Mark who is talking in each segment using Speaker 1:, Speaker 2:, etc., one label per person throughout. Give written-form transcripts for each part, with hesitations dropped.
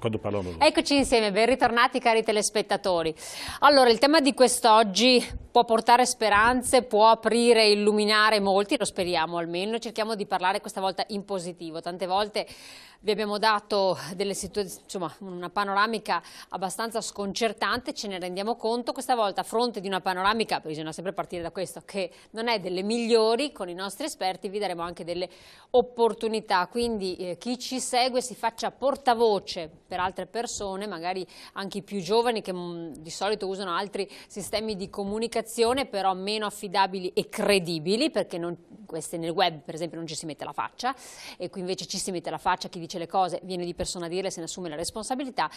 Speaker 1: quando parlano loro.
Speaker 2: Eccoci insieme, ben ritornati cari telespettatori. Allora, il tema di quest'oggi può portare speranze, può aprire e illuminare molti, lo speriamo almeno, cerchiamo di parlare questa volta in positivo. Tante volte vi abbiamo dato una panoramica abbastanza sconcertante, ce ne rendiamo conto. Questa volta a fronte di una panoramica, bisogna sempre partire da questo, che non è delle migliori, con i nostri esperti vi daremo anche delle opportunità, quindi chi ci segue si faccia portavoce per altre persone, magari anche i più giovani che di solito usano altri sistemi di comunicazione però meno affidabili e credibili, perché questi nel web per esempio non ci si mette la faccia, e qui invece ci si mette la faccia, chi dice le cose viene di persona a dirle, se ne assume la responsabilità,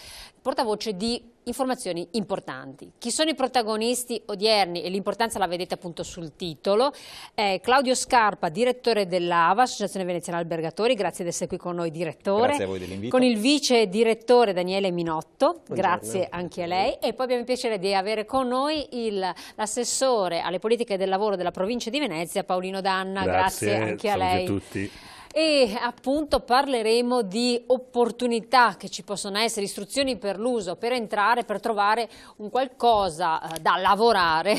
Speaker 2: portavoce di informazioni importanti. Chi sono i protagonisti odierni? E l'importanza la vedete appunto sul titolo. Claudio Scarpa, direttore dell'AVA, Associazione Veneziana Albergatori, grazie di essere qui con noi, direttore.
Speaker 3: Grazie a voi dell'invito.
Speaker 2: Con il vice direttore Daniele Minotto,
Speaker 3: buongiorno.
Speaker 2: Grazie anche a lei. E poi abbiamo il piacere di avere con noi l'assessore alle politiche del lavoro della provincia di Venezia, Paolino Danna. Grazie anche a lei.
Speaker 1: A tutti.
Speaker 2: E appunto parleremo di opportunità che ci possono essere, istruzioni per l'uso, per entrare, per trovare un qualcosa da lavorare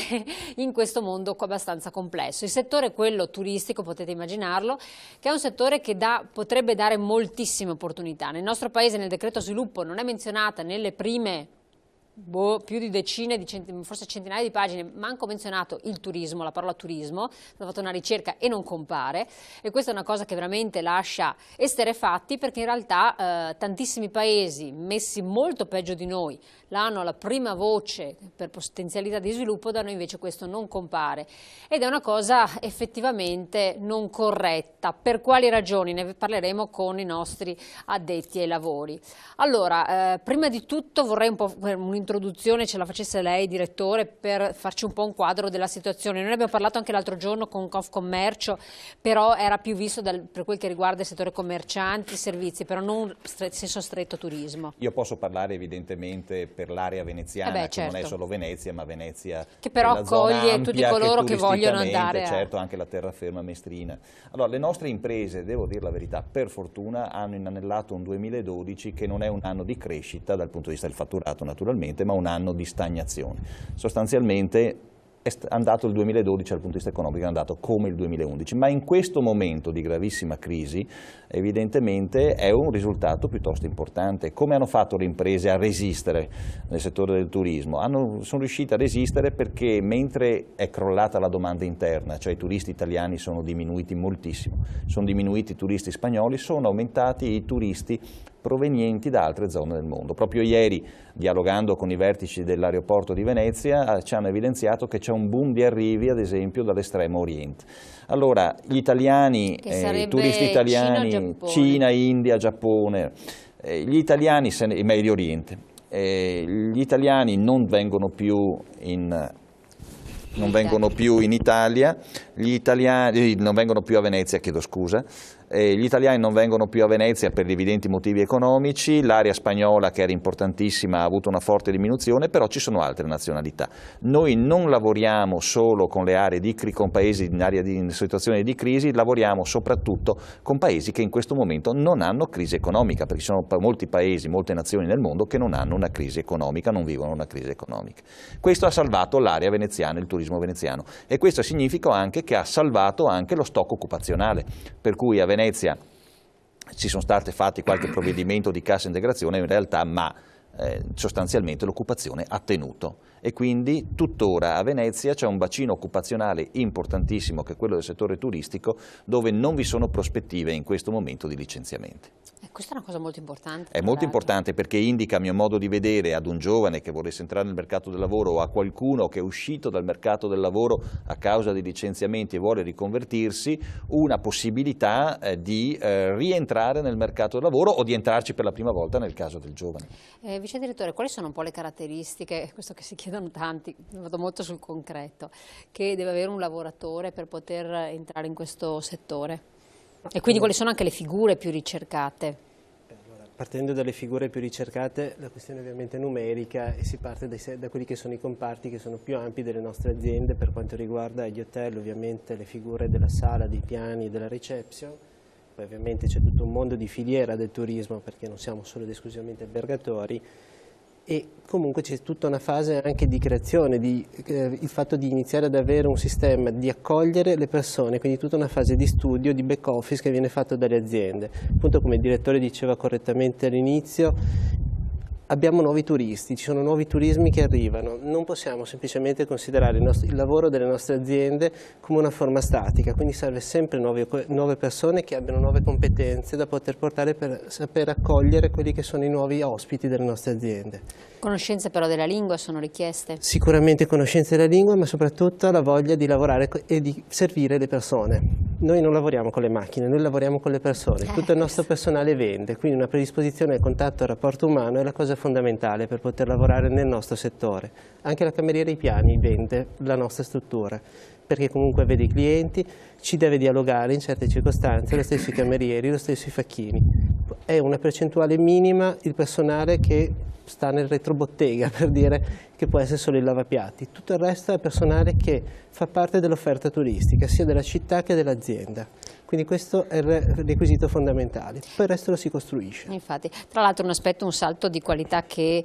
Speaker 2: in questo mondo abbastanza complesso. Il settore è quello turistico, potete immaginarlo, che è un settore che potrebbe dare moltissime opportunità. Nel nostro paese nel decreto sviluppo non è menzionata nelle prime più di decine, forse centinaia di pagine, manco menzionato il turismo, la parola turismo. Ho fatto una ricerca e non compare, e questa è una cosa che veramente lascia esterrefatti, perché in realtà tantissimi paesi messi molto peggio di noi l'hanno alla prima voce per potenzialità di sviluppo, da noi invece questo non compare, ed è una cosa effettivamente non corretta. Per quali ragioni? Ne parleremo con i nostri addetti ai lavori. Allora, prima di tutto vorrei un'introduzione, ce la facesse lei, direttore, per farci un po' un quadro della situazione. Noi abbiamo parlato anche l'altro giorno con Confcommercio, però era più visto per quel che riguarda il settore commercianti, servizi, però non senso stretto turismo.
Speaker 3: Io posso parlare evidentemente per l'area veneziana, che non è solo Venezia, ma Venezia
Speaker 2: che però accoglie tutti coloro che vogliono andare
Speaker 3: certo, anche la terraferma mestrina. Allora, le nostre imprese, devo dire la verità, per fortuna hanno inanellato un 2012 che non è un anno di crescita dal punto di vista del fatturato naturalmente, ma un anno di stagnazione. Sostanzialmente è andato il 2012 dal punto di vista economico, è andato come il 2011, ma in questo momento di gravissima crisi evidentemente è un risultato piuttosto importante. Come hanno fatto le imprese a resistere nel settore del turismo? Sono riuscite a resistere perché mentre è crollata la domanda interna, cioè i turisti italiani sono diminuiti moltissimo, sono diminuiti i turisti spagnoli, sono aumentati i turisti provenienti da altre zone del mondo. Proprio ieri, dialogando con i vertici dell'aeroporto di Venezia, ci hanno evidenziato che c'è un boom di arrivi, ad esempio, dall'estremo oriente. Allora, gli italiani, i turisti italiani, Cina, India, Giappone, gli italiani, e Medio Oriente, gli italiani non vengono più in Italia, non vengono più a Venezia, chiedo scusa. Gli italiani non vengono più a Venezia per gli evidenti motivi economici, l'area spagnola, che era importantissima, ha avuto una forte diminuzione, però ci sono altre nazionalità. Noi non lavoriamo solo con le aree con paesi in situazione di crisi, lavoriamo soprattutto con paesi che in questo momento non hanno crisi economica, perché ci sono molti paesi, molte nazioni nel mondo che non hanno una crisi economica, non vivono una crisi economica. Questo ha salvato l'area veneziana, il turismo veneziano, e questo significa anche che ha salvato anche lo stock occupazionale, per cui a Venezia ci sono stati fatti qualche provvedimento di cassa integrazione in realtà, ma sostanzialmente l'occupazione ha tenuto, e quindi tuttora a Venezia c'è un bacino occupazionale importantissimo, che è quello del settore turistico, dove non vi sono prospettive in questo momento di licenziamenti.
Speaker 2: Questa è una cosa molto importante.
Speaker 3: È molto importante perché indica, a mio modo di vedere, ad un giovane che volesse entrare nel mercato del lavoro, o a qualcuno che è uscito dal mercato del lavoro a causa di licenziamenti e vuole riconvertirsi, una possibilità di rientrare nel mercato del lavoro, o di entrarci per la prima volta nel caso del giovane.
Speaker 2: Vice direttore, quali sono un po' le caratteristiche, questo che si chiedono tanti, vado molto sul concreto, che deve avere un lavoratore per poter entrare in questo settore? E quindi quali sono anche le figure più ricercate?
Speaker 4: Partendo dalle figure più ricercate, la questione è ovviamente numerica, e si parte da quelli che sono i comparti che sono più ampi delle nostre aziende. Per quanto riguarda gli hotel, ovviamente le figure della sala, dei piani, della reception, Poi ovviamente c'è tutto un mondo di filiera del turismo, perché non siamo solo ed esclusivamente albergatori, e comunque c'è tutta una fase anche di creazione, il fatto di iniziare ad avere un sistema di accogliere le persone, quindi tutta una fase di studio, di back office che viene fatto dalle aziende. Appunto, come il direttore diceva correttamente all'inizio, abbiamo nuovi turisti, ci sono nuovi turismi che arrivano, non possiamo semplicemente considerare il lavoro delle nostre aziende come una forma statica, quindi serve sempre nuove persone che abbiano nuove competenze da poter portare per saper accogliere quelli che sono i nuovi ospiti delle nostre aziende.
Speaker 2: Conoscenze però della lingua sono richieste?
Speaker 4: Sicuramente conoscenze della lingua, ma soprattutto la voglia di lavorare e di servire le persone. Noi non lavoriamo con le macchine, noi lavoriamo con le persone, tutto il nostro personale vende, quindi una predisposizione al contatto e al rapporto umano è la cosa fondamentale per poter lavorare nel nostro settore. Anche la cameriera dei piani vende la nostra struttura, perché comunque vede i clienti, ci deve dialogare in certe circostanze, lo stesso i camerieri, lo stesso i facchini. È una percentuale minima il personale che sta nel retrobottega, per dire, che può essere solo il lavapiatti. Tutto il resto è personale che fa parte dell'offerta turistica, sia della città che dell'azienda. Quindi questo è il requisito fondamentale, poi il resto lo si costruisce.
Speaker 2: Infatti, tra l'altro un salto di qualità che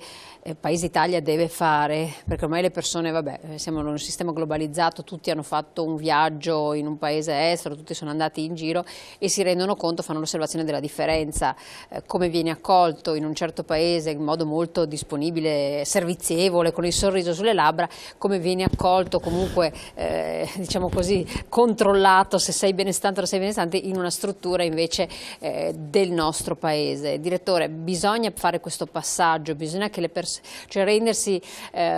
Speaker 2: Paese Italia deve fare, perché ormai le persone, vabbè, siamo in un sistema globalizzato, tutti hanno fatto un viaggio in un paese estero, tutti sono andati in giro e si rendono conto, fanno l'osservazione della differenza, come viene accolto in un certo paese in modo molto disponibile, servizievole, con il sorriso sulle labbra, come viene accolto comunque, diciamo così, controllato, se sei benestante o sei benestante, in una struttura invece del nostro paese. Direttore, bisogna fare questo passaggio, bisogna che le cioè rendersi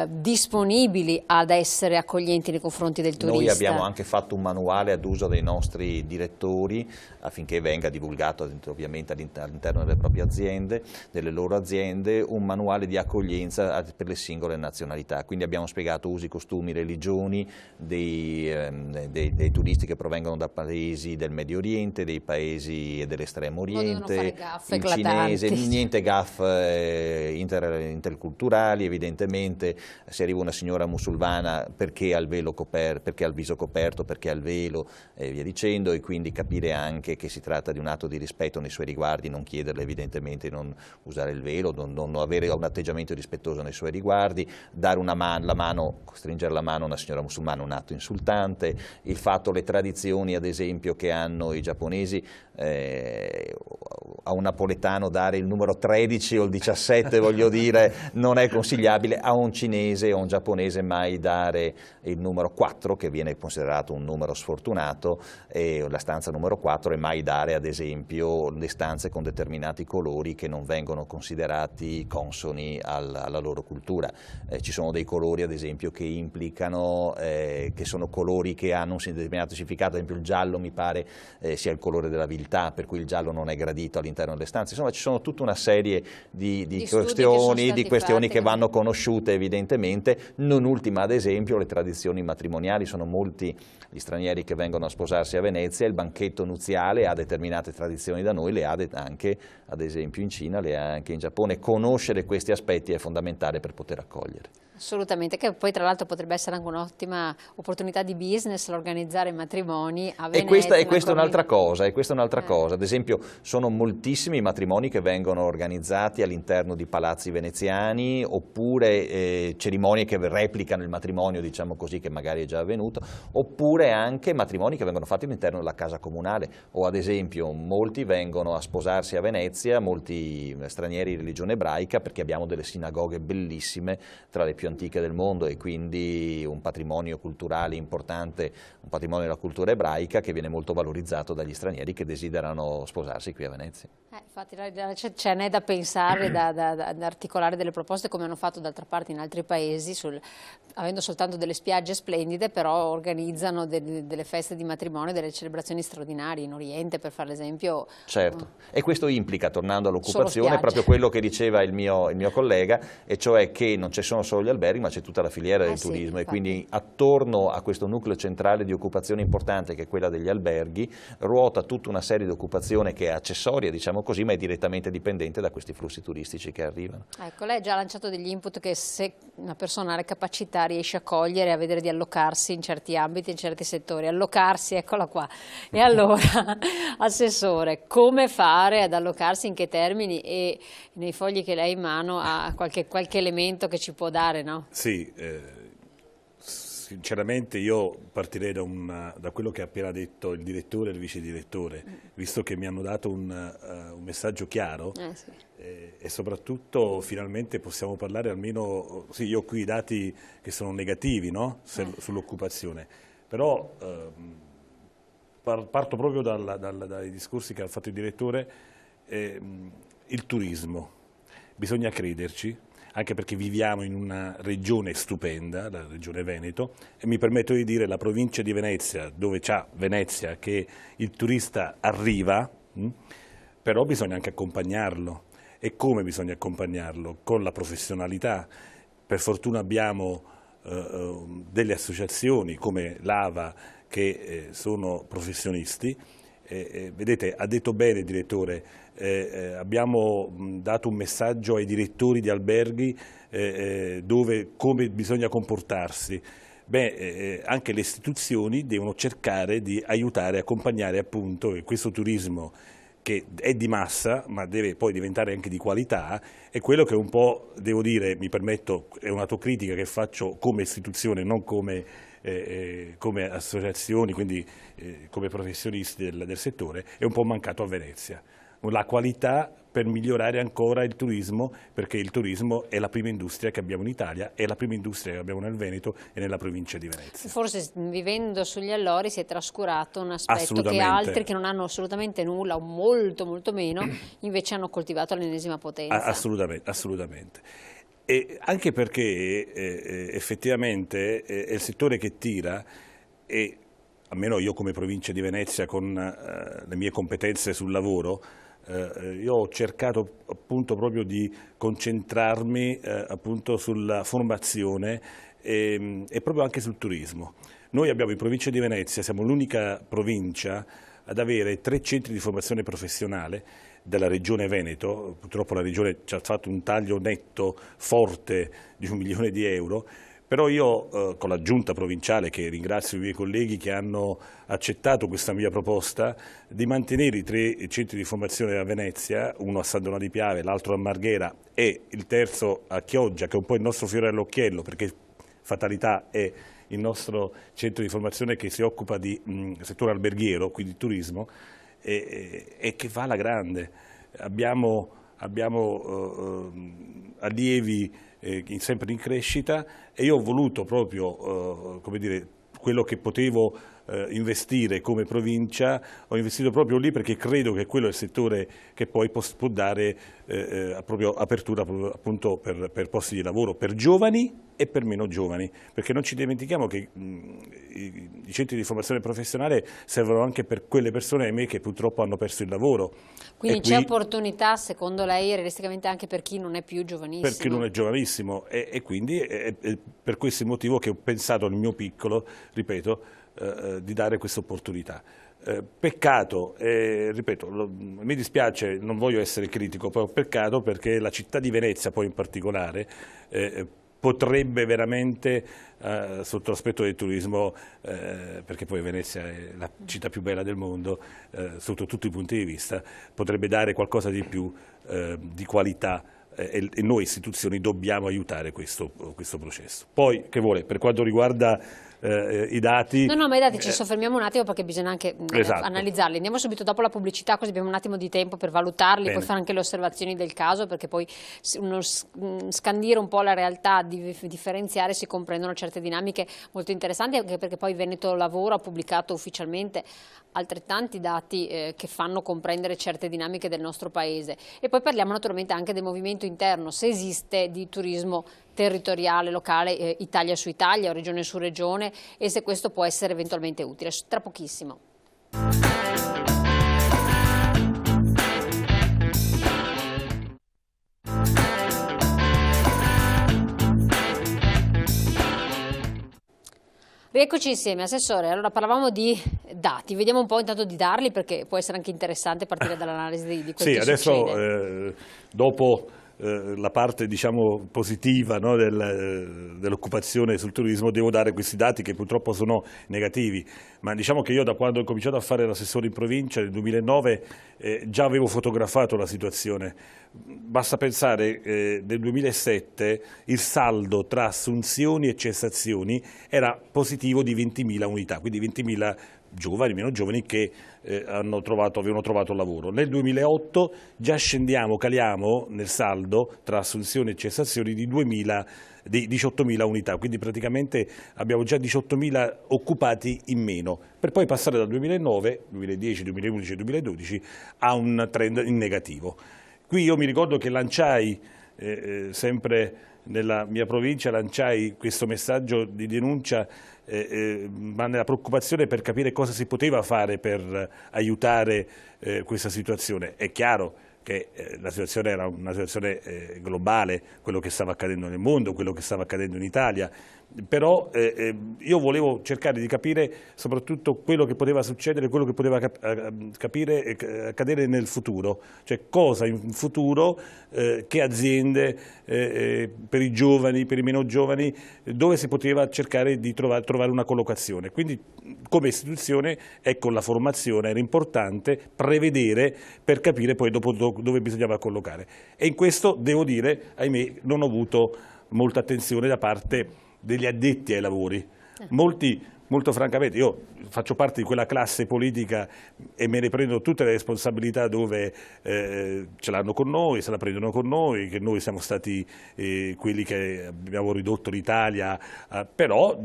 Speaker 2: disponibili ad essere accoglienti nei confronti del turista.
Speaker 3: Noi abbiamo anche fatto un manuale ad uso dei nostri direttori affinché venga divulgato ovviamente all'interno delle proprie aziende, delle loro aziende, un manuale di accoglienza per le singole nazionalità. Quindi abbiamo spiegato usi, costumi, religioni dei turisti che provengono da paesi del Medio Oriente, dei paesi dell'estremo oriente, il cinese, niente gaffe interculturali. Evidentemente se arriva una signora musulmana perché ha il velo coperto, perché ha il viso coperto, perché ha il velo e via dicendo, e quindi capire anche che si tratta di un atto di rispetto nei suoi riguardi, non chiederle evidentemente di non usare il velo, non avere un atteggiamento rispettoso nei suoi riguardi, dare la mano, stringere la mano a una signora musulmana è un atto insultante, il fatto, le tradizioni ad esempio che hanno i giapponesi, a un napoletano dare il numero 13 o il 17 voglio dire non è consigliabile, a un cinese o a un giapponese mai dare il numero 4 che viene considerato un numero sfortunato, e la stanza numero 4, e mai dare ad esempio le stanze con determinati colori che non vengono considerati consoni alla loro cultura. Ci sono dei colori ad esempio che implicano, che sono colori che hanno un determinato significato, ad esempio il giallo mi pare sia il colore della viltà, per cui il giallo non è gradito all'interno delle stanze. Insomma ci sono tutta una serie di questioni che vanno conosciute evidentemente, non ultima ad esempio le tradizioni matrimoniali. Sono molti gli stranieri che vengono a sposarsi a Venezia, il banchetto nuziale ha determinate tradizioni da noi, le ha anche ad esempio in Cina, le ha anche in Giappone. Conoscere questi aspetti è fondamentale per poter accogliere.
Speaker 2: Assolutamente, che poi tra l'altro potrebbe essere anche un'ottima opportunità di business organizzare matrimoni a Venezia.
Speaker 3: E questa è un'altra cosa, ad esempio sono moltissimi i matrimoni che vengono organizzati all'interno di palazzi veneziani, oppure cerimonie che replicano il matrimonio, diciamo così, che magari è già avvenuto, oppure anche matrimoni che vengono fatti all'interno della casa comunale, o ad esempio molti vengono a sposarsi a Venezia, molti stranieri di religione ebraica, perché abbiamo delle sinagoghe bellissime, tra le più antiche del mondo, e quindi un patrimonio culturale importante, un patrimonio della cultura ebraica che viene molto valorizzato dagli stranieri che desiderano sposarsi qui a Venezia.
Speaker 2: Infatti ce n'è da pensare, da articolare delle proposte, come hanno fatto d'altra parte in altri paesi, avendo soltanto delle spiagge splendide, però organizzano delle feste di matrimonio, delle celebrazioni straordinarie in Oriente, per fare l'esempio.
Speaker 3: Certo, e questo implica, tornando all'occupazione, proprio quello che diceva il mio collega, e cioè che non ci sono solo gli alberghi, ma c'è tutta la filiera del turismo, e quindi attorno intorno a questo nucleo centrale di occupazione importante che è quella degli alberghi ruota tutta una serie di occupazione che è accessoria, diciamo così, ma è direttamente dipendente da questi flussi turistici che arrivano.
Speaker 2: Ecco, lei ha già lanciato degli input che se una persona ha le capacità riesce a cogliere e a vedere di allocarsi in certi ambiti, in certi settori. Allocarsi, eccola qua. E allora, Assessore, come fare ad allocarsi, in che termini, e nei fogli che lei ha in mano ha qualche elemento che ci può dare, no?
Speaker 1: Sì, sinceramente io partirei da quello che ha appena detto il direttore e il vice direttore, visto che mi hanno dato un messaggio chiaro
Speaker 2: Sì.
Speaker 1: E soprattutto finalmente possiamo parlare almeno, sì, io ho qui i dati che sono negativi, no? Sull'occupazione, però parto proprio dai discorsi che ha fatto il direttore. Il turismo, bisogna crederci, anche perché viviamo in una regione stupenda, la regione Veneto, e mi permetto di dire la provincia di Venezia, dove c'ha Venezia che il turista arriva, però bisogna anche accompagnarlo. E come bisogna accompagnarlo? Con la professionalità. Per fortuna abbiamo delle associazioni come l'AVA che sono professionisti. Vedete, ha detto bene il direttore, abbiamo dato un messaggio ai direttori di alberghi come bisogna comportarsi. Anche le istituzioni devono cercare di aiutare, accompagnare appunto questo turismo che è di massa ma deve poi diventare anche di qualità, è quello che un po', devo dire, mi permetto, è un'autocritica che faccio come istituzione, non come associazioni, quindi come professionisti del settore, è un po' mancato a Venezia. La qualità per migliorare ancora il turismo, perché il turismo è la prima industria che abbiamo in Italia, è la prima industria che abbiamo nel Veneto e nella provincia di Venezia.
Speaker 2: Forse vivendo sugli allori si è trascurato un aspetto che altri che non hanno assolutamente nulla o molto molto meno invece hanno coltivato all'ennesima potenza.
Speaker 1: Assolutamente. E anche perché effettivamente è il settore che tira, e almeno io come provincia di Venezia con le mie competenze sul lavoro, io ho cercato appunto proprio di concentrarmi appunto sulla formazione e proprio anche sul turismo. Noi abbiamo in provincia di Venezia, siamo l'unica provincia ad avere 3 centri di formazione professionale della regione Veneto. Purtroppo la regione ci ha fatto un taglio netto forte di €1 milione, però io con la giunta provinciale, che ringrazio i miei colleghi che hanno accettato questa mia proposta, di mantenere i 3 centri di formazione a Venezia, uno a San Donà di Piave, l'altro a Marghera e il terzo a Chioggia, che è un po' il nostro fiore all'occhiello, perché fatalità è il nostro centro di formazione che si occupa di settore alberghiero, quindi turismo, e che va alla grande. Abbiamo allievi sempre in crescita, e io ho voluto proprio, come dire, quello che potevo investire come provincia, ho investito proprio lì perché credo che quello è il settore che poi può dare proprio apertura appunto per posti di lavoro, per giovani e per meno giovani, perché non ci dimentichiamo che i centri di formazione professionale servono anche per quelle persone, ahimè, che purtroppo hanno perso il lavoro.
Speaker 2: Quindi c'è opportunità, secondo lei, realisticamente anche per chi non è più giovanissimo?
Speaker 1: Per chi non è giovanissimo, e quindi è per questo motivo che ho pensato nel mio piccolo, ripeto, di dare questa opportunità. Peccato, ripeto, mi dispiace, non voglio essere critico, però peccato perché la città di Venezia poi in particolare potrebbe veramente, sotto l'aspetto del turismo, perché poi Venezia è la città più bella del mondo, sotto tutti i punti di vista, potrebbe dare qualcosa di più di qualità, e noi istituzioni dobbiamo aiutare questo processo. Poi, che vuole, per quanto riguarda i dati...
Speaker 2: No, ma i dati ci soffermiamo un attimo perché bisogna anche
Speaker 1: esatto.
Speaker 2: analizzarli. Andiamo subito dopo la pubblicità, così abbiamo un attimo di tempo per valutarli,
Speaker 1: Bene.
Speaker 2: poi fare anche le osservazioni del caso, perché poi scandire un po' la realtà, differenziare, si comprendono certe dinamiche molto interessanti, anche perché poi Veneto Lavoro ha pubblicato ufficialmente altrettanti dati che fanno comprendere certe dinamiche del nostro paese. E poi parliamo naturalmente anche del movimento interno, se esiste, di turismo territoriale, locale, Italia su Italia o regione su regione, e se questo può essere eventualmente utile. Tra pochissimo. Rieccoci insieme, Assessore. Allora parlavamo di dati, vediamo un po' intanto di darli perché può essere anche interessante partire dall'analisi di quel che
Speaker 1: adesso
Speaker 2: succede.
Speaker 1: dopo la parte diciamo positiva, no, dell'occupazione sul turismo, devo dare questi dati che purtroppo sono negativi, ma diciamo che io da quando ho cominciato a fare l'assessore in provincia nel 2009 già avevo fotografato la situazione. Basta pensare nel 2007 il saldo tra assunzioni e cessazioni era positivo di 20.000 unità, quindi 20.000 giovani, meno giovani che avevano trovato lavoro. Nel 2008 già caliamo nel saldo tra assunzioni e cessazioni di 18.000 unità, quindi praticamente abbiamo già 18.000 occupati in meno, per poi passare dal 2009, 2010, 2011 e 2012 a un trend in negativo. Qui io mi ricordo che lanciai, sempre nella mia provincia, lanciai questo messaggio di denuncia, ma nella preoccupazione per capire cosa si poteva fare per aiutare questa situazione. È chiaro che la situazione era una situazione globale, quello che stava accadendo nel mondo, quello che stava accadendo in Italia, però io volevo cercare di capire soprattutto quello che poteva succedere, quello che poteva accadere nel futuro, cioè cosa in futuro, che aziende per i giovani, per i meno giovani, dove si poteva cercare di trovare una collocazione. Quindi come istituzione, ecco, la formazione era importante prevedere per capire poi dopo dove bisognava collocare. E in questo, devo dire, ahimè, non ho avuto molta attenzione da parte degli addetti ai lavori. Molto francamente, io faccio parte di quella classe politica e me ne prendo tutte le responsabilità dove ce l'hanno con noi, se la prendono con noi, che noi siamo stati quelli che abbiamo ridotto l'Italia, però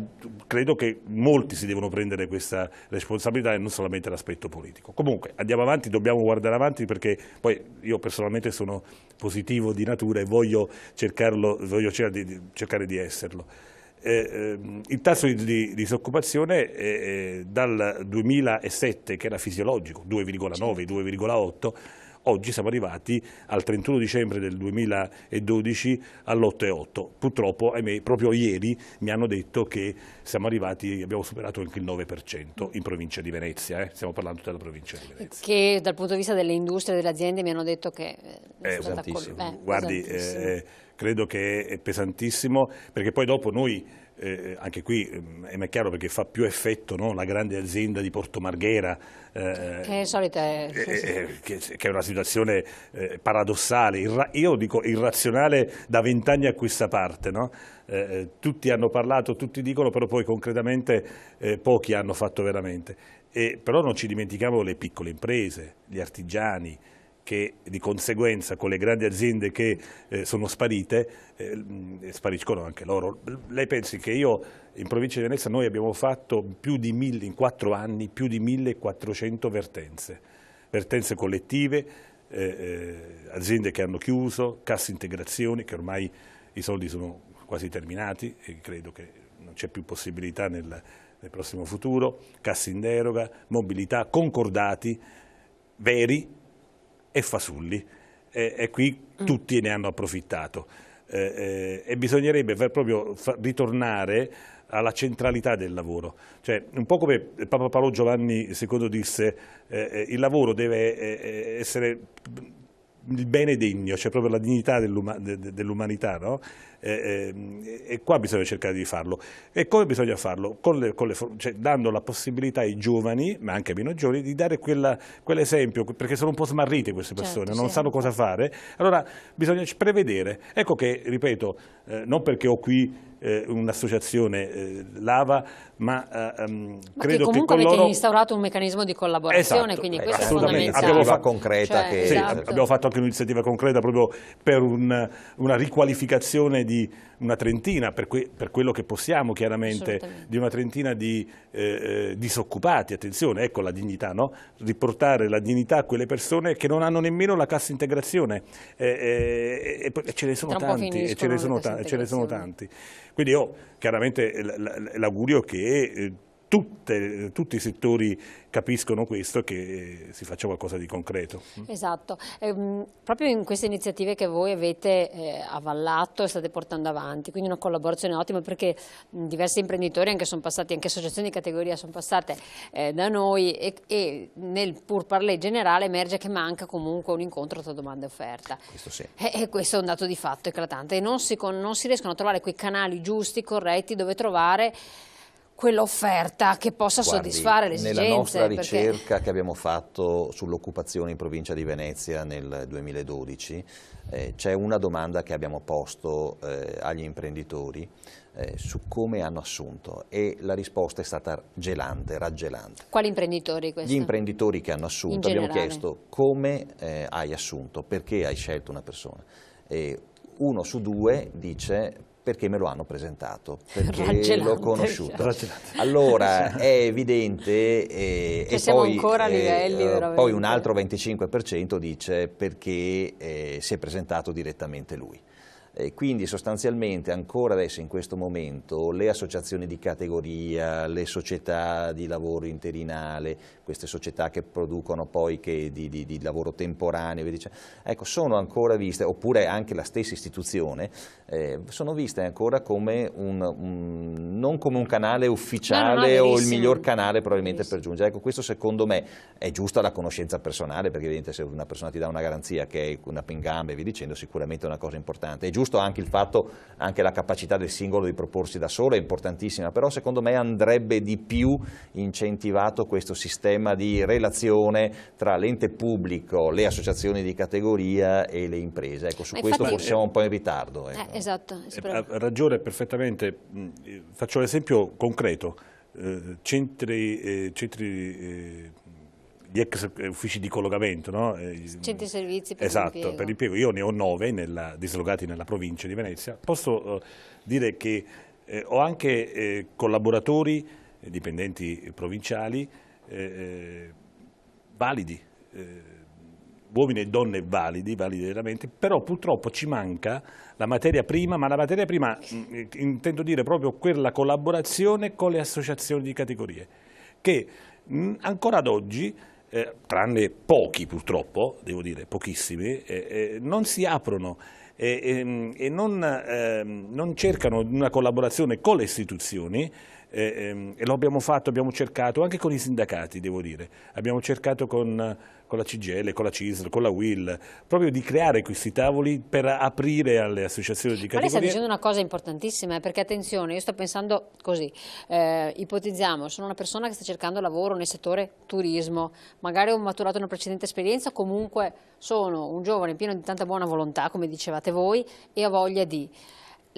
Speaker 1: credo che molti si devono prendere questa responsabilità e non solamente l'aspetto politico. Comunque andiamo avanti, dobbiamo guardare avanti, perché poi io personalmente sono positivo di natura e voglio cercare di esserlo. Il tasso di disoccupazione dal 2007, che era fisiologico, 2,9, 2,8, oggi siamo arrivati al 31 dicembre del 2012 all'8,8. Purtroppo, ahimè, proprio ieri mi hanno detto che abbiamo superato anche il 9% in provincia di Venezia, stiamo parlando della provincia di Venezia.
Speaker 2: Che dal punto di vista delle industrie e delle aziende mi hanno detto che
Speaker 3: è pesantissimo.
Speaker 1: Guardi, credo che è pesantissimo, perché poi dopo noi, anche qui è chiaro, perché fa più effetto, no? La grande azienda di Porto Marghera,
Speaker 2: che è solita,
Speaker 1: che è una situazione paradossale, io dico irrazionale da 20 anni a questa parte, no? Tutti hanno parlato, tutti dicono, però poi concretamente pochi hanno fatto veramente. Però non ci dimentichiamo le piccole imprese, gli artigiani, che di conseguenza con le grandi aziende che sono sparite, spariscono anche loro. Lei pensi che io in provincia di Venezia noi abbiamo fatto in 4 anni più di 1.400 vertenze collettive, aziende che hanno chiuso, casse integrazioni, che ormai i soldi sono quasi terminati e credo che non c'è più possibilità nel prossimo futuro, casse in deroga, mobilità, concordati veri e fasulli, e qui tutti ne hanno approfittato, e bisognerebbe proprio ritornare alla centralità del lavoro, cioè un po' come Papa Paolo Giovanni II disse, il lavoro deve essere il bene degno, cioè proprio la dignità dell'umanità, no? E qua bisogna cercare di farlo. E come bisogna farlo? Cioè, dando la possibilità ai giovani, ma anche ai meno giovani, di dare quell'esempio, perché sono un po' smarrite queste persone,
Speaker 2: certo,
Speaker 1: non sanno cosa fare. Allora bisogna prevedere. Ecco che, ripeto, non perché ho qui un'associazione Lava, ma credo che
Speaker 2: comunque
Speaker 1: con
Speaker 2: avete
Speaker 1: loro
Speaker 2: instaurato un meccanismo di collaborazione,
Speaker 1: esatto,
Speaker 2: quindi questo è
Speaker 1: assolutamente.
Speaker 2: fondamentale.
Speaker 3: Concreta,
Speaker 2: cioè,
Speaker 1: sì,
Speaker 2: esatto.
Speaker 1: abbiamo fatto anche un'iniziativa concreta proprio per una riqualificazione di una trentina, per quello che possiamo chiaramente, di una trentina di disoccupati. Attenzione, ecco la dignità, no? Riportare la dignità a quelle persone che non hanno nemmeno la cassa integrazione, e ce ne sono tanti, ce ne sono tanti. Quindi io chiaramente l'augurio che tutti i settori capiscono questo e che si faccia qualcosa di concreto.
Speaker 2: Esatto, proprio in queste iniziative che voi avete avallato e state portando avanti, quindi una collaborazione ottima, perché diversi imprenditori anche sono passati, anche associazioni di categoria sono passate da noi e nel pourparlers generale emerge che manca comunque un incontro tra domanda e offerta.
Speaker 3: Questo sì.
Speaker 2: E questo è un dato di fatto eclatante e non si riescono a trovare quei canali giusti, corretti, dove trovare quell'offerta che possa soddisfare le esigenze.
Speaker 3: Nella nostra ricerca che abbiamo fatto sull'occupazione in provincia di Venezia nel 2012 c'è una domanda che abbiamo posto agli imprenditori su come hanno assunto e la risposta è stata gelante, raggelante.
Speaker 2: Quali imprenditori questi?
Speaker 3: Gli imprenditori che hanno assunto, abbiamo chiesto come hai assunto, perché hai scelto una persona. Uno su due dice perché me lo hanno presentato, perché l'ho conosciuto. Allora è evidente
Speaker 2: che siamo ancora a livelli veramente.
Speaker 3: Poi un altro 25% dice perché si è presentato direttamente lui. Quindi sostanzialmente ancora adesso in questo momento le associazioni di categoria, le società di lavoro interinale, queste società che producono poi di lavoro temporaneo, ecco, sono ancora viste, oppure anche la stessa istituzione, sono viste ancora come non come un canale ufficiale o il miglior canale probabilmente per giungere. Ecco, questo secondo me è giusto alla conoscenza personale, perché evidentemente se una persona ti dà una garanzia che è una pingambe e via dicendo, sicuramente è una cosa importante. È giusto anche il fatto, anche la capacità del singolo di proporsi da solo è importantissima, però secondo me andrebbe di più incentivato questo sistema di relazione tra l'ente pubblico, le associazioni di categoria e le imprese. Ecco, su questo forse siamo un po' in ritardo.
Speaker 2: Esatto.
Speaker 1: Ha ragione perfettamente, faccio l'esempio concreto, gli ex uffici di collocamento, no?
Speaker 2: Centri servizi per
Speaker 1: esatto,
Speaker 2: l'impiego.
Speaker 1: per l'impiego. Io ne ho 9 dislocati nella provincia di Venezia. Posso dire che ho anche collaboratori, dipendenti provinciali, validi, uomini e donne validi veramente, però purtroppo ci manca la materia prima, ma la materia prima intendo dire proprio quella collaborazione con le associazioni di categorie, che ancora ad oggi, tranne pochi purtroppo, devo dire pochissimi, non si aprono e non cercano una collaborazione con le istituzioni. E lo abbiamo fatto, abbiamo cercato anche con i sindacati, devo dire, abbiamo cercato con la CGIL, con la CISL, con la UIL, proprio di creare questi tavoli per aprire alle associazioni di categoria.
Speaker 2: Ma lei sta dicendo una cosa importantissima, perché attenzione, io sto pensando così, ipotizziamo, sono una persona che sta cercando lavoro nel settore turismo, magari ho maturato una precedente esperienza, comunque sono un giovane pieno di tanta buona volontà, come dicevate voi, e ho voglia di...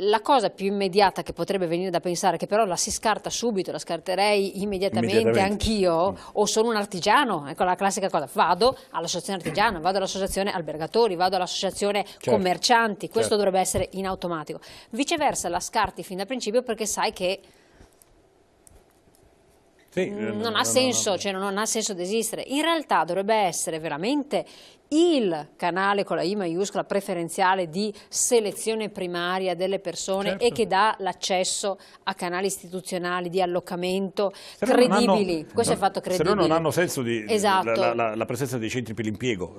Speaker 2: La cosa più immediata che potrebbe venire da pensare, che però la si scarta subito, la scarterei immediatamente anch'io, o sono un artigiano, ecco la classica cosa, vado all'associazione artigiana, vado all'associazione albergatori, vado all'associazione commercianti, questo dovrebbe essere in automatico. Viceversa la scarti fin da principio perché sai che non ha senso, cioè non ha senso di esistere. In realtà dovrebbe essere veramente il canale con la I maiuscola preferenziale di selezione primaria delle persone e che dà l'accesso a canali istituzionali di allocamento credibili. Questo è fatto credibile.
Speaker 1: Se no non hanno senso
Speaker 2: esatto.
Speaker 1: la presenza dei centri per l'impiego.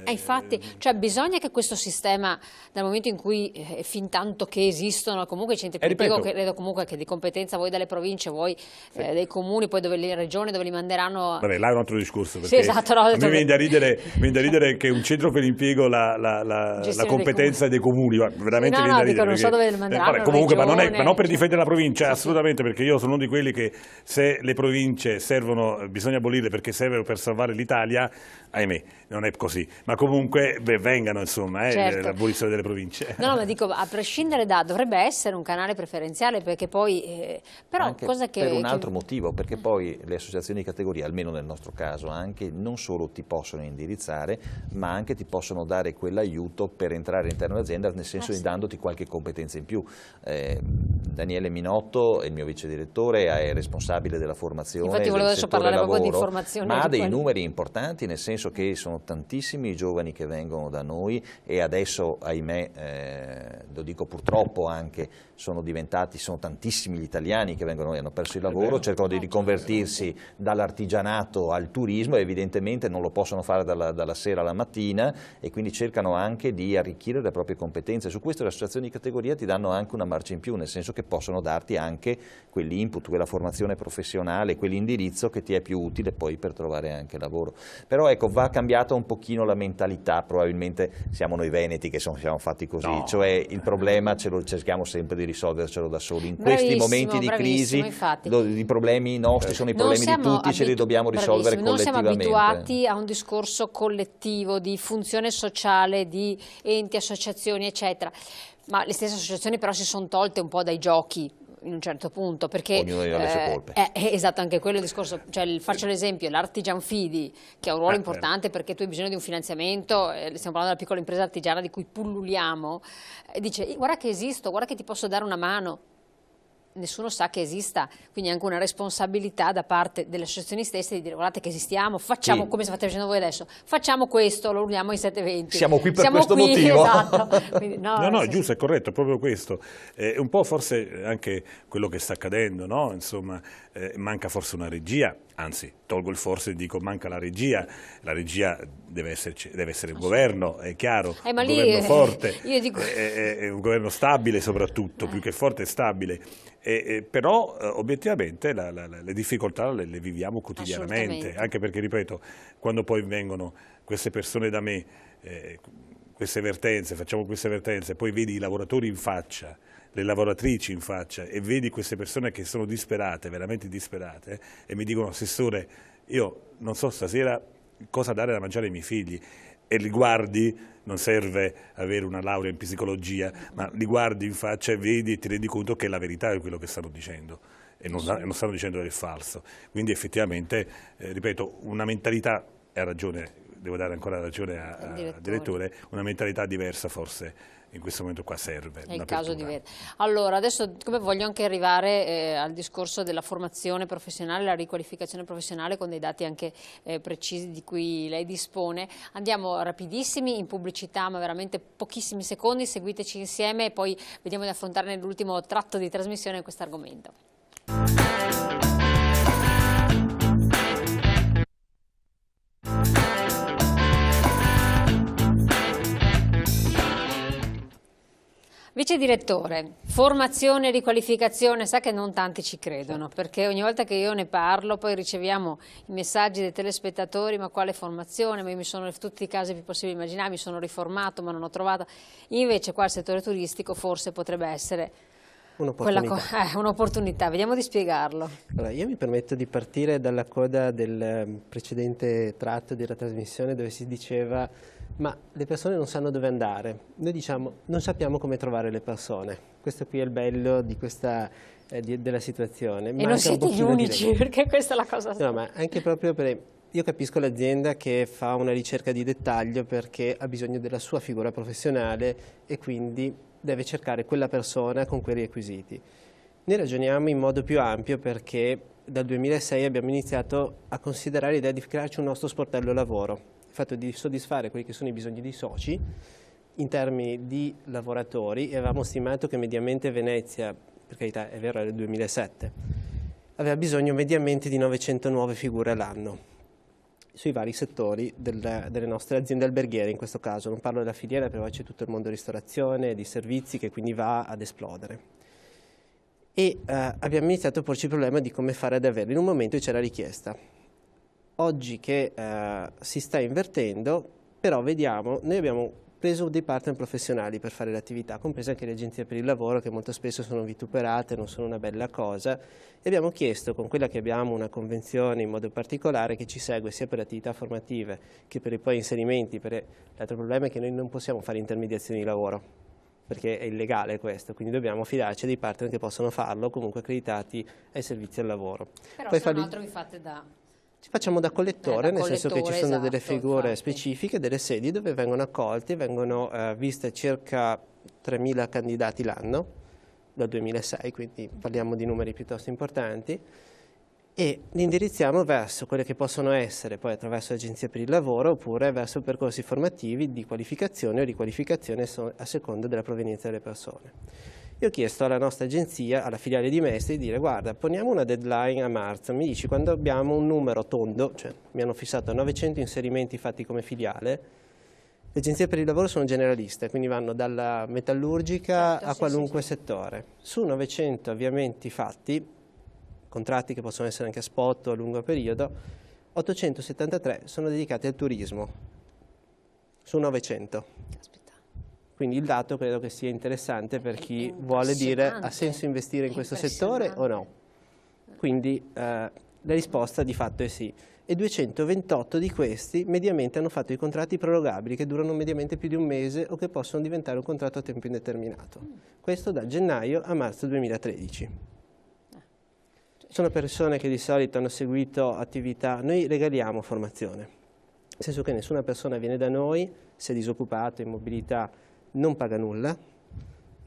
Speaker 2: Infatti, cioè bisogna che questo sistema, dal momento in cui fin tanto che esistono comunque i centri per l'impiego, credo comunque che di competenza voi dalle province, voi dei comuni, poi dove le regioni dove li manderanno.
Speaker 1: Vabbè, là è un altro discorso, perché
Speaker 2: esatto,
Speaker 1: a me viene da ridere che un centro per l'impiego la competenza dei comuni, veramente viene da ridere,
Speaker 2: non so dove le manderanno,
Speaker 1: comunque, ma non per difendere la provincia, assolutamente, perché io sono uno di quelli che se le province servono, bisogna abolirle perché servono per salvare l'Italia, ahimè, non è così, ma comunque vengano insomma l'abolizione delle province.
Speaker 2: No, ma dico, a prescindere dovrebbe essere un canale preferenziale, perché poi però
Speaker 3: anche
Speaker 2: cosa che
Speaker 3: per un altro motivo, perché poi le associazioni di categoria, almeno nel nostro caso anche, non solo ti possono indirizzare, ma anche ti possono dare quell'aiuto per entrare all'interno dell'azienda, nel senso di
Speaker 2: sì.
Speaker 3: dandoti qualche competenza in più. Daniele Minotto è il mio vice direttore, è responsabile della formazione
Speaker 2: Infatti volevo
Speaker 3: del
Speaker 2: adesso
Speaker 3: settore
Speaker 2: parlare proprio
Speaker 3: lavoro,
Speaker 2: di formazione.
Speaker 3: ma ha dei
Speaker 2: quelli.
Speaker 3: numeri importanti, nel senso che sono tantissimi i giovani che vengono da noi e adesso, ahimè, lo dico purtroppo anche, sono tantissimi gli italiani che vengono e hanno perso il lavoro, cercano di riconvertirsi dall'artigianato al turismo e evidentemente non lo possono fare dalla sera alla mattina e quindi cercano anche di arricchire le proprie competenze. Su questo le associazioni di categoria ti danno anche una marcia in più, nel senso che possono darti anche quell'input, quella formazione professionale, quell'indirizzo che ti è più utile poi per trovare anche lavoro. Però ecco, va cambiata un pochino la mentalità, probabilmente siamo noi veneti che siamo fatti così,
Speaker 1: No.
Speaker 3: cioè il problema ce lo cerchiamo sempre di risolvercelo da soli. In
Speaker 2: Bravissimo,
Speaker 3: questi momenti di crisi
Speaker 2: infatti.
Speaker 3: i problemi nostri sono i
Speaker 2: Non
Speaker 3: problemi di
Speaker 2: siamo
Speaker 3: tutti, ce li dobbiamo risolvere
Speaker 2: non siamo
Speaker 3: collettivamente.
Speaker 2: abituati a un discorso collettivo di funzione sociale, di enti, associazioni, eccetera. Ma le stesse associazioni però si sono tolte un po' dai giochi in un certo punto, perché
Speaker 3: ognuno ha le sue colpe.
Speaker 2: Esatto, anche quello è il discorso, cioè, faccio l'esempio, l'Artigian Fidi, che ha un ruolo importante perché tu hai bisogno di un finanziamento, stiamo parlando della piccola impresa artigiana di cui pulluliamo, dice guarda che esisto, guarda che ti posso dare una mano. Nessuno sa che esista, quindi anche una responsabilità da parte delle associazioni stesse di dire guardate che esistiamo, facciamo
Speaker 3: Sì.
Speaker 2: come state facendo voi adesso, facciamo questo, lo uniamo ai 720.
Speaker 3: Siamo qui per questo motivo.
Speaker 2: Esatto. Quindi,
Speaker 1: No, è giusto, è corretto, è proprio questo. Un po' forse anche quello che sta accadendo, no? Insomma, manca forse una regia, anzi, tolgo il forse e dico manca la regia deve essere il governo, è chiaro,
Speaker 2: ma
Speaker 1: un
Speaker 2: lì,
Speaker 1: governo forte,
Speaker 2: io dico...
Speaker 1: un governo stabile soprattutto, più che forte è stabile. Però obiettivamente le difficoltà le viviamo quotidianamente, anche perché, ripeto, quando poi vengono queste persone da me, facciamo queste vertenze, poi vedi i lavoratori in faccia, le lavoratrici in faccia e vedi queste persone che sono disperate, veramente disperate, e mi dicono assessore, io non so stasera cosa dare da mangiare ai miei figli. E li guardi, non serve avere una laurea in psicologia, ma li guardi in faccia e vedi e ti rendi conto che è la verità di quello che stanno dicendo e non stanno dicendo del falso. Quindi effettivamente, ripeto, una mentalità, ha ragione, devo dare ancora ragione al direttore, una mentalità diversa forse in questo momento qua serve.
Speaker 2: È il caso di vedere. Allora, adesso come voglio anche arrivare al discorso della formazione professionale, la riqualificazione professionale con dei dati anche precisi di cui lei dispone, andiamo rapidissimi in pubblicità, ma veramente pochissimi secondi, seguiteci insieme e poi vediamo di affrontare nell'ultimo tratto di trasmissione questo argomento. Vice direttore, formazione e riqualificazione, sa che non tanti ci credono, perché ogni volta che io ne parlo poi riceviamo i messaggi dei telespettatori, ma quale formazione, ma io mi sono in tutti i casi più possibili immaginare, mi sono riformato ma non ho trovato, invece qua il settore turistico forse potrebbe essere un'opportunità, vediamo di spiegarlo.
Speaker 4: Allora, io mi permetto di partire dalla coda del precedente tratto della trasmissione dove si diceva ma le persone non sanno dove andare. Noi diciamo non sappiamo come trovare le persone. Questo qui è il bello di questa, della situazione.
Speaker 2: E non siete gli unici, perché questa è la cosa.
Speaker 4: No, ma anche proprio per... Io capisco l'azienda che fa una ricerca di dettaglio perché ha bisogno della sua figura professionale e quindi deve cercare quella persona con quei requisiti. Noi ragioniamo in modo più ampio perché dal 2006 abbiamo iniziato a considerare l'idea di crearci un nostro sportello lavoro, il fatto di soddisfare quelli che sono i bisogni dei soci in termini di lavoratori, e avevamo stimato che mediamente Venezia, per carità è vero, era il 2007, aveva bisogno mediamente di 900 nuove figure all'anno sui vari settori delle nostre aziende alberghiere in questo caso. Non parlo della filiera perché c'è tutto il mondo ristorazione, di servizi che quindi va ad esplodere. E abbiamo iniziato a porci il problema di come fare ad averli. In un momento c'era richiesta. Oggi che si sta invertendo, però vediamo, noi abbiamo preso dei partner professionali per fare l'attività, comprese anche le agenzie per il lavoro che molto spesso sono vituperate, non sono una bella cosa, e abbiamo chiesto con quella che abbiamo una convenzione in modo particolare che ci segue sia per le attività formative che per i poi inserimenti. L'altro problema è che noi non possiamo fare intermediazioni di lavoro, perché è illegale questo, quindi dobbiamo fidarci a dei partner che possono farlo, comunque accreditati ai servizi al lavoro.
Speaker 2: Però
Speaker 4: poi
Speaker 2: se non altro vi fate da...
Speaker 4: Facciamo da collettore, nel senso che ci sono delle
Speaker 2: esatto,
Speaker 4: figure
Speaker 2: infatti.
Speaker 4: specifiche, delle sedi dove vengono accolti, vengono viste circa 3.000 candidati l'anno, dal 2006, quindi parliamo di numeri piuttosto importanti, e li indirizziamo verso quelle che possono essere poi attraverso l'Agenzia per il Lavoro oppure verso percorsi formativi di qualificazione o riqualificazione a seconda della provenienza delle persone. Io ho chiesto alla nostra agenzia, alla filiale di Mestre, di dire guarda, poniamo una deadline a marzo, mi dici quando abbiamo un numero tondo, cioè mi hanno fissato 900 inserimenti fatti come filiale. Le agenzie per il lavoro sono generaliste, quindi vanno dalla metallurgica a qualunque settore. Su 900 avviamenti fatti, contratti che possono essere anche a spot o a lungo periodo, 873 sono dedicati al turismo, su 900.
Speaker 2: Aspetta.
Speaker 4: Quindi il dato credo che sia interessante per chi vuole dire ha senso investire in questo settore o no. Quindi la risposta di fatto è sì. E 228 di questi mediamente hanno fatto i contratti prorogabili che durano mediamente più di un mese o che possono diventare un contratto a tempo indeterminato. Questo da gennaio a marzo 2013. Sono persone che di solito hanno seguito attività, noi regaliamo formazione, nel senso che nessuna persona viene da noi, se è disoccupato, in mobilità, non paga nulla,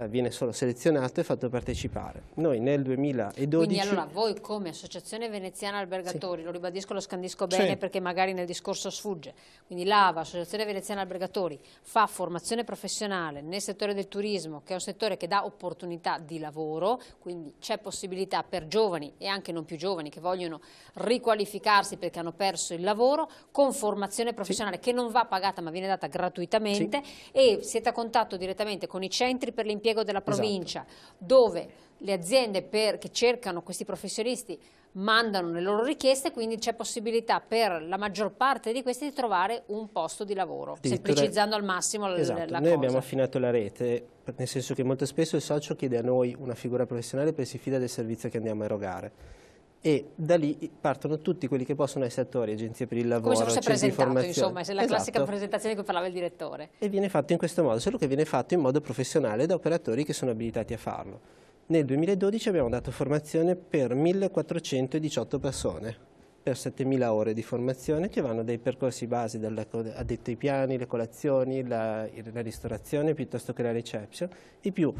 Speaker 4: viene solo selezionato e fatto partecipare. Noi nel 2012...
Speaker 2: Quindi allora voi come Associazione Veneziana Albergatori, lo ribadisco, lo scandisco bene perché magari nel discorso sfugge, quindi l'AVA, Associazione Veneziana Albergatori, fa formazione professionale nel settore del turismo, che è un settore che dà opportunità di lavoro, quindi c'è possibilità per giovani e anche non più giovani che vogliono riqualificarsi perché hanno perso il lavoro, con formazione professionale che non va pagata ma viene data gratuitamente, e siete a contatto direttamente con i centri per l'impiego della provincia, dove le aziende che cercano questi professionisti mandano le loro richieste, quindi c'è possibilità per la maggior parte di questi di trovare un posto di lavoro, semplicizzando al massimo la cosa.
Speaker 4: Noi abbiamo affinato la rete, nel senso che molto spesso il socio chiede a noi una figura professionale perché si fida del servizio che andiamo a erogare. E da lì partono tutti quelli che possono essere attori, agenzie per il lavoro,
Speaker 2: come se fosse presentato, insomma, è la classica
Speaker 4: esatto.
Speaker 2: presentazione di cui parlava il direttore.
Speaker 4: E viene fatto in questo modo, solo che viene fatto in modo professionale da operatori che sono abilitati a farlo. Nel 2012 abbiamo dato formazione per 1418 persone, per 7000 ore di formazione che vanno dai percorsi base addetto ai piani, le colazioni, la ristorazione piuttosto che la reception. In più,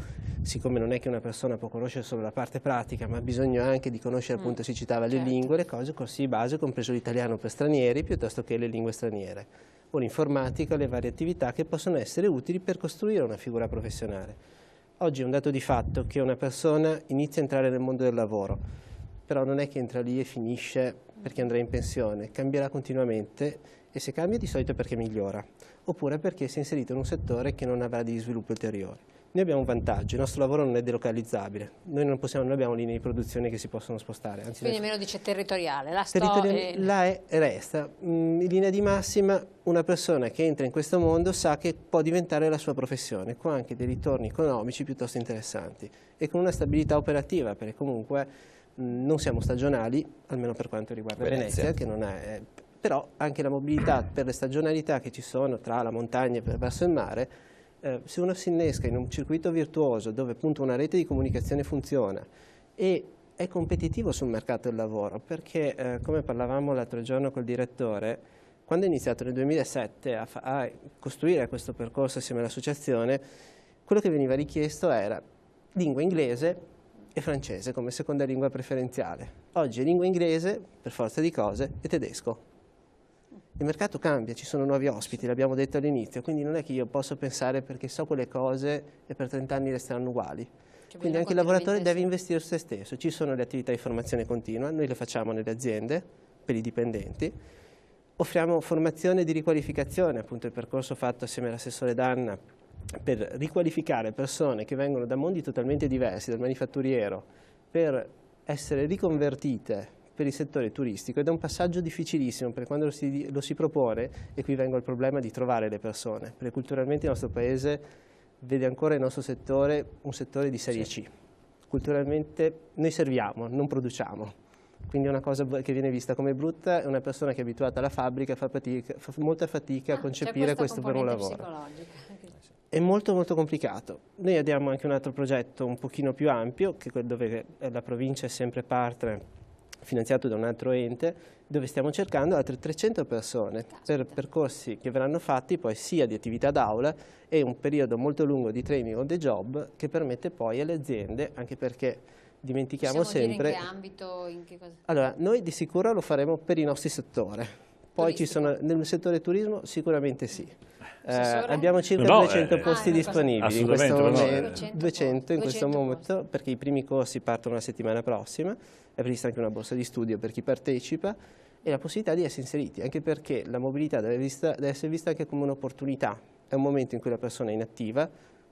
Speaker 4: siccome non è che una persona può conoscere solo la parte pratica, ma ha bisogno anche di conoscere, appunto si citava, le lingue, le cose, corsi di base, compreso l'italiano per stranieri piuttosto che le lingue straniere, o l'informatica, le varie attività che possono essere utili per costruire una figura professionale. Oggi è un dato di fatto che una persona inizia a entrare nel mondo del lavoro, però non è che entra lì e finisce perché andrà in pensione, cambierà continuamente e se cambia di solito è perché migliora, oppure perché si è inserito in un settore che non avrà di sviluppo ulteriore. Noi abbiamo un vantaggio, il nostro lavoro non è delocalizzabile, noi abbiamo linee di produzione che si possono spostare. Anzi,
Speaker 2: quindi meno dice territoriale, là
Speaker 4: è e resta. In linea di massima una persona che entra in questo mondo sa che può diventare la sua professione, con anche dei ritorni economici piuttosto interessanti e con una stabilità operativa, perché comunque non siamo stagionali, almeno per quanto riguarda Venezia, che non è, però anche la mobilità per le stagionalità che ci sono tra la montagna e verso il mare, se uno si innesca in un circuito virtuoso dove appunto una rete di comunicazione funziona e è competitivo sul mercato del lavoro, perché come parlavamo l'altro giorno col direttore, quando è iniziato nel 2007 a costruire questo percorso assieme all'associazione, quello che veniva richiesto era lingua inglese e francese come seconda lingua preferenziale. Oggi è lingua inglese, per forza di cose, e tedesco. Il mercato cambia, ci sono nuovi ospiti, l'abbiamo detto all'inizio, quindi non è che io posso pensare perché so quelle cose e per 30 anni resteranno uguali. Quindi anche il lavoratore deve investire su se stesso. Ci sono le attività di formazione continua, noi le facciamo nelle aziende, per i dipendenti. Offriamo formazione di riqualificazione, appunto il percorso fatto assieme all'assessore Danna, per riqualificare persone che vengono da mondi totalmente diversi, dal manifatturiero, per essere riconvertite per il settore turistico, ed è un passaggio difficilissimo perché quando lo si propone, e qui vengo al problema di trovare le persone, perché culturalmente il nostro paese vede ancora il nostro settore un settore di serie C. Culturalmente noi serviamo, non produciamo, quindi è una cosa che viene vista come brutta, è una persona che è abituata alla fabbrica, fa molta fatica a concepire questo per un lavoro. È molto molto complicato. Noi abbiamo anche un altro progetto un pochino più ampio, dove la provincia è sempre partner finanziato da un altro ente, dove stiamo cercando altre 300 persone per percorsi che verranno fatti poi sia di attività d'aula e un periodo molto lungo di training on the job che permette poi alle aziende, anche perché dimentichiamo sempre...
Speaker 2: Dire in che ambito, in che cosa?
Speaker 4: Allora, noi di sicuro lo faremo per i nostri settori, poi ci sono, nel settore turismo sicuramente sì. Abbiamo circa 200 posti disponibili in questo momento, 200 in questo momento, perché i primi corsi partono la settimana prossima, è prevista anche una borsa di studio per chi partecipa e la possibilità di essere inseriti, anche perché la mobilità deve essere vista anche come un'opportunità, è un momento in cui la persona è inattiva,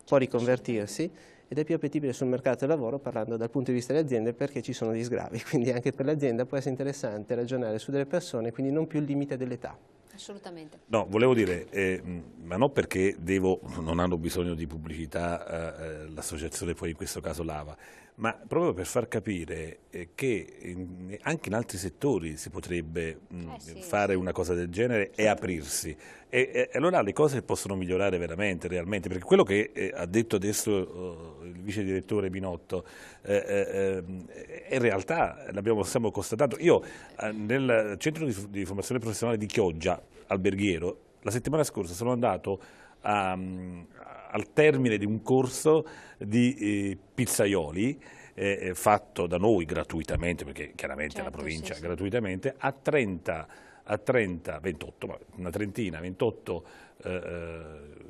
Speaker 4: può riconvertirsi ed è più appetibile sul mercato del lavoro, parlando dal punto di vista delle aziende, perché ci sono gli sgravi, quindi anche per l'azienda può essere interessante ragionare su delle persone, quindi non più il limite dell'età.
Speaker 2: Assolutamente.
Speaker 1: No, volevo dire, ma non perché non hanno bisogno di pubblicità l'associazione, poi in questo caso Lava, ma proprio per far capire che anche in altri settori si potrebbe fare una cosa del genere e aprirsi. E allora le cose possono migliorare veramente, realmente, perché quello che ha detto adesso il vice direttore Binotto in realtà siamo constatato. Io nel centro di formazione professionale di Chioggia, Alberghiero, la settimana scorsa sono andato al termine di un corso di pizzaioli fatto da noi gratuitamente, perché chiaramente la provincia gratuitamente, a 28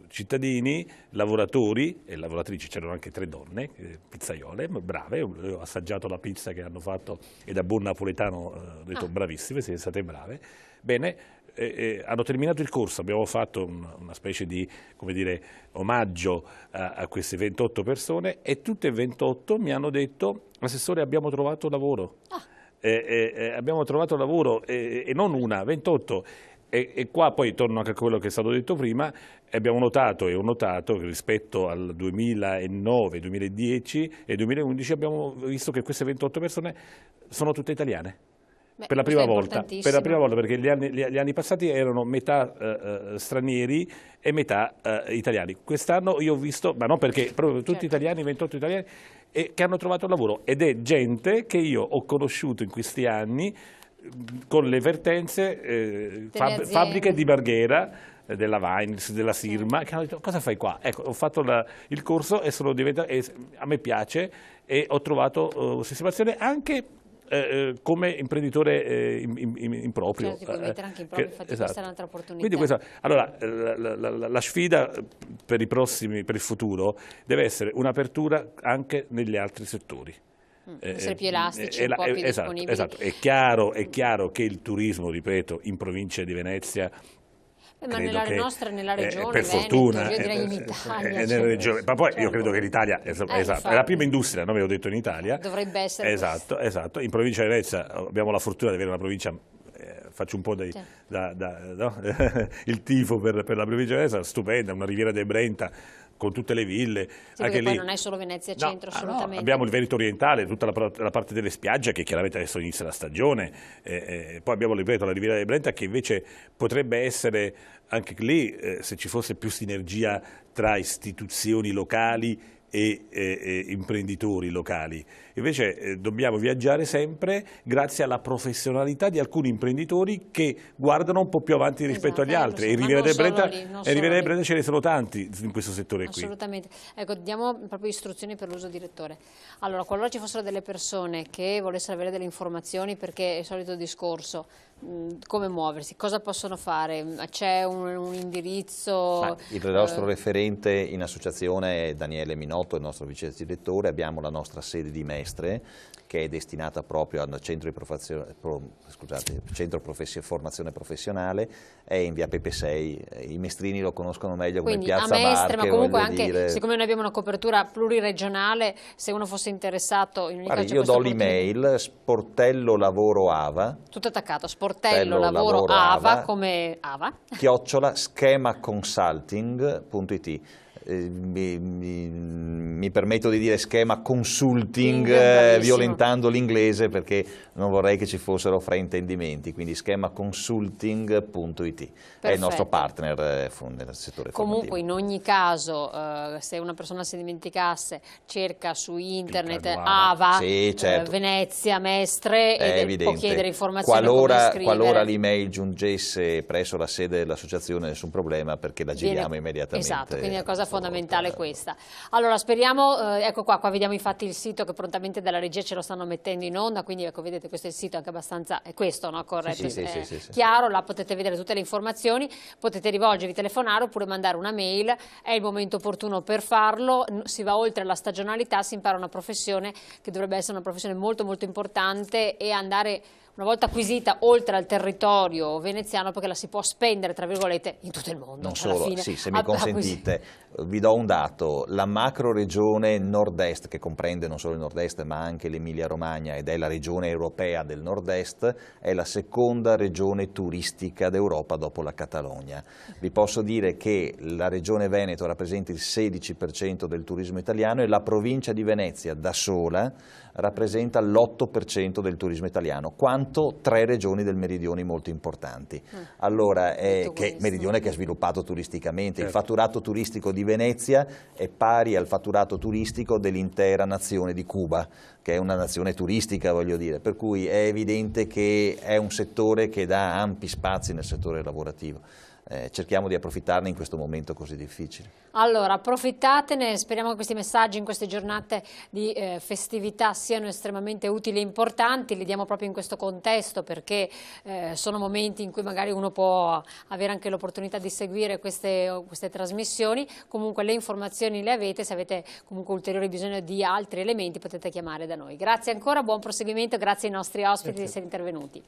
Speaker 1: cittadini, lavoratori e lavoratrici, c'erano anche 3 donne, pizzaiole, brave, ho assaggiato la pizza che hanno fatto e da buon napoletano ho detto bravissime, siete state brave. Bene, hanno terminato il corso, abbiamo fatto una specie di, come dire, omaggio a queste 28 persone e tutte e 28 mi hanno detto: assessore, abbiamo trovato lavoro. Abbiamo trovato lavoro e non una, 28. E qua poi torno anche a quello che è stato detto prima, abbiamo notato e ho notato che rispetto al 2009, 2010 e 2011 abbiamo visto che queste 28 persone sono tutte italiane. Per la prima volta, perché gli anni passati erano metà stranieri e metà italiani. Quest'anno io ho visto, ma non perché, proprio tutti italiani, 28 italiani, che hanno trovato lavoro, ed è gente che io ho conosciuto in questi anni con le vertenze, fabbriche di Barghera, della Vines, della Sirma, che hanno detto: cosa fai qua? Ecco, ho fatto il corso e sono diventato, a me piace, e ho trovato sistemazione anche come imprenditore improprio.
Speaker 2: Certo, puoi mettere anche in proprio, infatti
Speaker 1: esatto.
Speaker 2: Questa è un'altra opportunità.
Speaker 1: Quindi allora, la sfida per il futuro deve essere un'apertura anche negli altri settori.
Speaker 2: Essere più elastici, un po' più disponibili.
Speaker 1: Esatto. È chiaro che il turismo, ripeto, in Venezia,
Speaker 2: ma nella nostra, nella regione,
Speaker 1: per
Speaker 2: Veneto,
Speaker 1: fortuna,
Speaker 2: io direi in Italia.
Speaker 1: Nella regione, ma poi io credo che l'Italia è la prima industria, non avevo detto in Italia.
Speaker 2: Dovrebbe essere
Speaker 1: esatto. In provincia di Venezia abbiamo la fortuna di avere una provincia, faccio un po' il tifo per la provincia di Venezia, stupenda, una riviera del Brenta con tutte le ville.
Speaker 2: Sì, anche poi lì non è solo Venezia Centro, assolutamente.
Speaker 1: No, abbiamo il Veneto orientale, tutta la parte delle spiagge, che chiaramente adesso inizia la stagione, poi abbiamo, ripeto, la riviera del Brenta, che invece potrebbe essere anche lì, se ci fosse più sinergia tra istituzioni locali e imprenditori locali. Invece dobbiamo viaggiare sempre grazie alla professionalità di alcuni imprenditori che guardano un po' più avanti rispetto agli altri, e in Riviera del Brenta ce ne sono tanti in questo settore qui.
Speaker 2: Assolutamente. Ecco, diamo proprio istruzioni per l'uso direttore. Allora, qualora ci fossero delle persone che volessero avere delle informazioni, perché è il solito discorso, come muoversi, cosa possono fare? C'è un indirizzo?
Speaker 3: Il nostro referente in associazione è Daniele Minotto, il nostro vice direttore. Abbiamo la nostra sede di Mestre, che è destinata proprio al centro formazione professionale, è in via Pepe 6, i mestrini lo conoscono meglio come Piazza
Speaker 2: Mestre,
Speaker 3: Barche.
Speaker 2: Ma comunque anche, siccome noi abbiamo una copertura pluriregionale, se uno fosse interessato, in ogni caso
Speaker 3: io do l'email sportello lavoro ava,
Speaker 2: tutto attaccato, sportello lavoro ava come Ava,
Speaker 3: @ schemaconsulting.it. mi permetto di dire schema consulting, violentando l'inglese perché non vorrei che ci fossero fraintendimenti, quindi schemaconsulting.it è il nostro partner nel settore formativo.
Speaker 2: Comunque in ogni caso se una persona si dimenticasse, cerca su internet AVA,
Speaker 3: sì, certo.
Speaker 2: Venezia, Mestre e può chiedere informazioni.
Speaker 3: Qualora l'email giungesse presso la sede dell'associazione, nessun problema, perché la giriamo immediatamente.
Speaker 2: Esatto, quindi è una cosa fondamentale questa. Allora speriamo, ecco qua vediamo infatti il sito che prontamente dalla regia ce lo stanno mettendo in onda, quindi ecco vedete questo è il sito anche abbastanza, è questo, no? Corretto,
Speaker 3: sì,
Speaker 2: chiaro, là potete vedere tutte le informazioni, potete rivolgervi, telefonare oppure mandare una mail, è il momento opportuno per farlo, si va oltre la stagionalità, si impara una professione che dovrebbe essere una professione molto molto importante e andare una volta acquisita oltre al territorio veneziano, perché la si può spendere tra virgolette in tutto il mondo.
Speaker 3: Non solo, sì, se mi consentite, vi do un dato: la macro regione nord-est, che comprende non solo il nord-est ma anche l'Emilia Romagna ed è la regione europea del nord-est, è la seconda regione turistica d'Europa dopo la Catalogna. Vi posso dire che la regione Veneto rappresenta il 16% del turismo italiano e la provincia di Venezia da sola rappresenta l'8% del turismo italiano, quanto 3 regioni del meridione molto importanti. Allora, meridione che è sviluppato turisticamente, certo. Il fatturato turistico di Venezia è pari al fatturato turistico dell'intera nazione di Cuba, che è una nazione turistica, voglio dire, per cui è evidente che è un settore che dà ampi spazi nel settore lavorativo. Cerchiamo di approfittarne in questo momento così difficile.
Speaker 2: Allora, approfittatene, speriamo che questi messaggi in queste giornate di festività siano estremamente utili e importanti, li diamo proprio in questo contesto perché sono momenti in cui magari uno può avere anche l'opportunità di seguire queste trasmissioni. Comunque le informazioni le avete, se avete comunque ulteriore bisogno di altri elementi potete chiamare da noi. Grazie ancora, buon proseguimento, grazie ai nostri ospiti di essere intervenuti.